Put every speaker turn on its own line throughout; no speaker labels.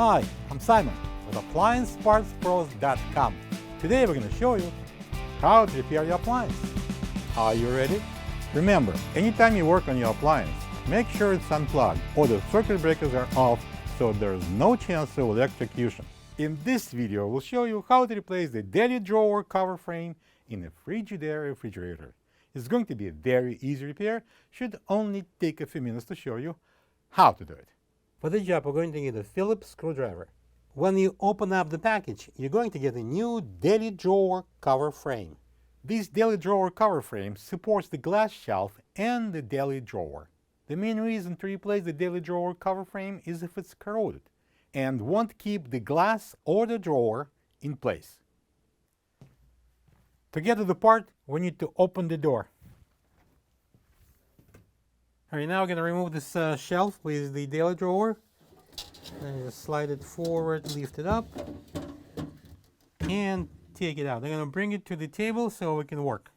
Hi, I'm Simon with AppliancePartsPros.com. Today we're going to show you how to repair your appliance. Are you ready? Remember, anytime you work on your appliance, make sure it's unplugged or the circuit breakers are off so there's no chance of electrocution. In this video, we'll show you how to replace the Deli drawer cover frame in a Frigidaire refrigerator. It's going to be a very easy repair, should only take a few minutes to show you how to do it. For this job, we're going to need a Phillip screwdriver. When you open up the package, you're going to get a new Deli drawer cover frame. This Deli drawer cover frame supports the glass shelf and the Deli drawer. The main reason to replace the Deli drawer cover frame is if it's corroded and won't keep the glass or the drawer in place. To get to the part, we need to open the door. Alright, now we're going to remove this shelf with the Deli drawer. And just slide it forward, lift it up, and take it out. I'm going to bring it to the table so we can work.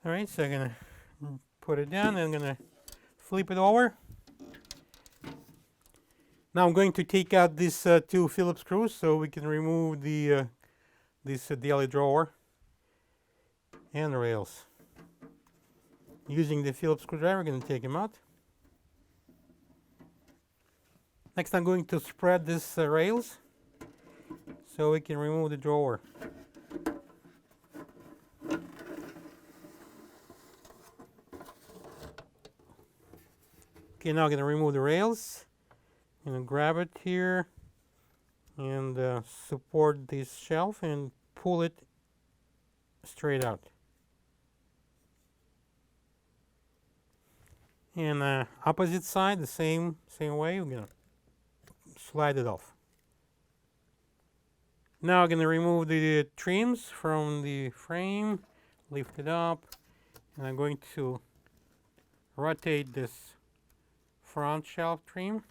Alright, so I'm going to put it down and I'm going to flip it over. Now I'm going to take out these two Phillips screws so we can remove the this Deli drawer and the rails. Using the Phillips screwdriver, I'm going to take them out. Next, I'm going to spread these rails so we can remove the drawer. Okay, now I'm going to remove the rails. I'm going to grab it here and support this shelf and pull it straight out. And opposite side, the same way, we're going to slide it off. Now I'm going to remove the trims from the frame, lift it up, and I'm going to rotate this front shelf trim.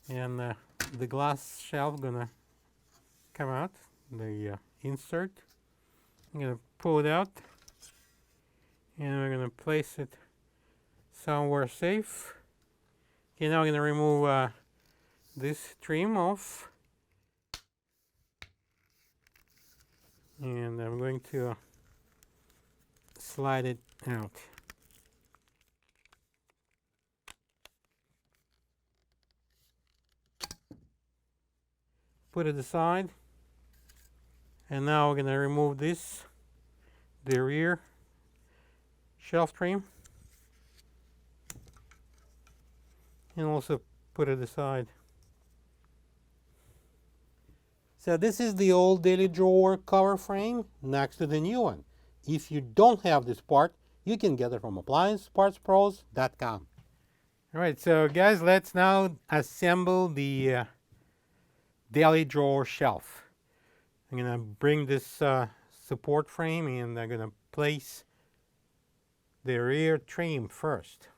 And the glass shelf gonna come out, the insert. I'm gonna pull it out and we're gonna place it somewhere safe. Okay, now I'm gonna remove this trim off, and I'm going to slide it out. Put it aside, and now we're going to remove this, the rear shelf trim, and also put it aside. So this is the old Deli drawer cover frame next to the new one. If you don't have this part, you can get it from AppliancePartsPros.com. Alright, so guys, let's now assemble the Deli drawer shelf. I'm going to bring this support frame and I'm going to place the rear trim first.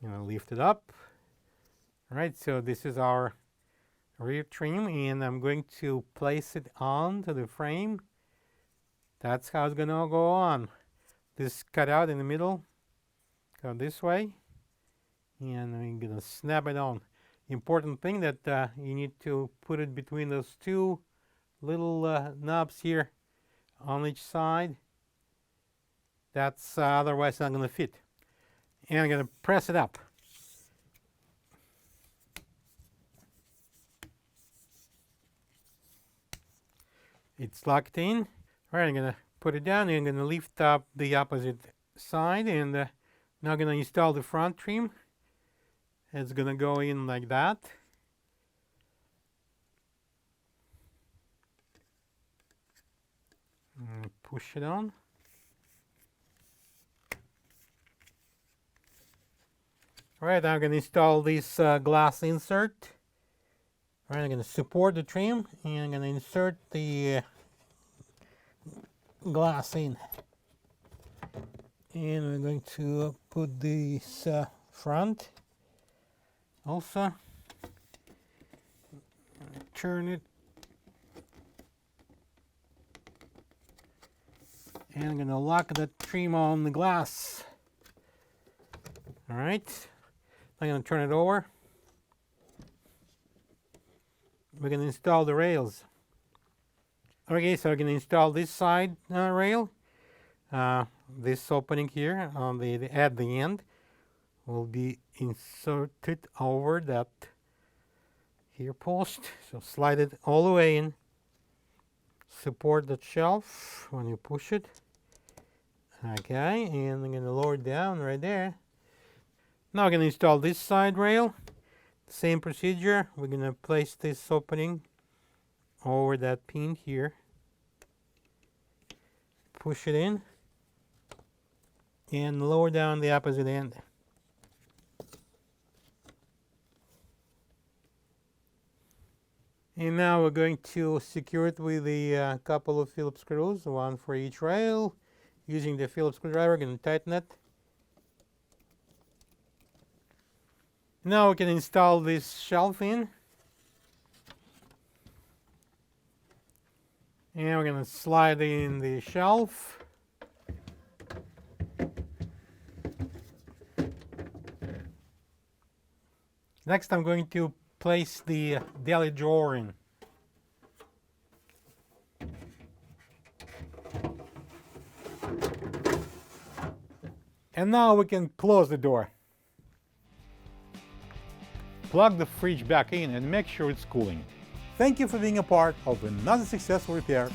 I'm going to lift it up. Alright, so this is our rear trim and I'm going to place it onto the frame. That's how it's going to go on. This cut out in the middle, go this way, and I'm going to snap it on. Important thing that you need to put it between those two little knobs here on each side. That's otherwise not going to fit. And I'm going to press it up. It's locked in. All right, I'm going to put it down and I'm going to lift up the opposite side, and now I'm going to install the front trim. It's going to go in like that. And push it on. Alright, I'm going to install this glass insert. Alright, I'm going to support the trim and I'm going to insert the glass in. And we're going to put this front. Also, turn it, and I'm going to lock the trim on the glass. All right, I'm going to turn it over. We're going to install the rails. Okay, so we're going to install this side rail. This opening here on at the end will be inserted over that here post. So slide it all the way in. Support the shelf when you push it. Okay, and I'm going to lower it down right there. Now we're going to install this side rail. Same procedure. We're going to place this opening over that pin here. Push it in and lower down the opposite end. And now we're going to secure it with a couple of Phillips screws, one for each rail. Using the Phillips screwdriver, we're going to tighten it. Now we can install this shelf in. And we're going to slide in the shelf. Next, I'm going to place the deli drawer in. And now we can close the door.
Plug the fridge back in and make sure it's cooling.
Thank you for being a part of another successful repair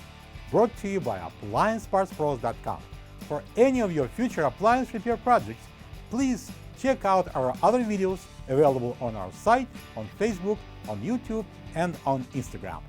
brought to you by AppliancePartsPros.com. For any of your future appliance repair projects, please check out our other videos available on our site, on Facebook, on YouTube, and on Instagram.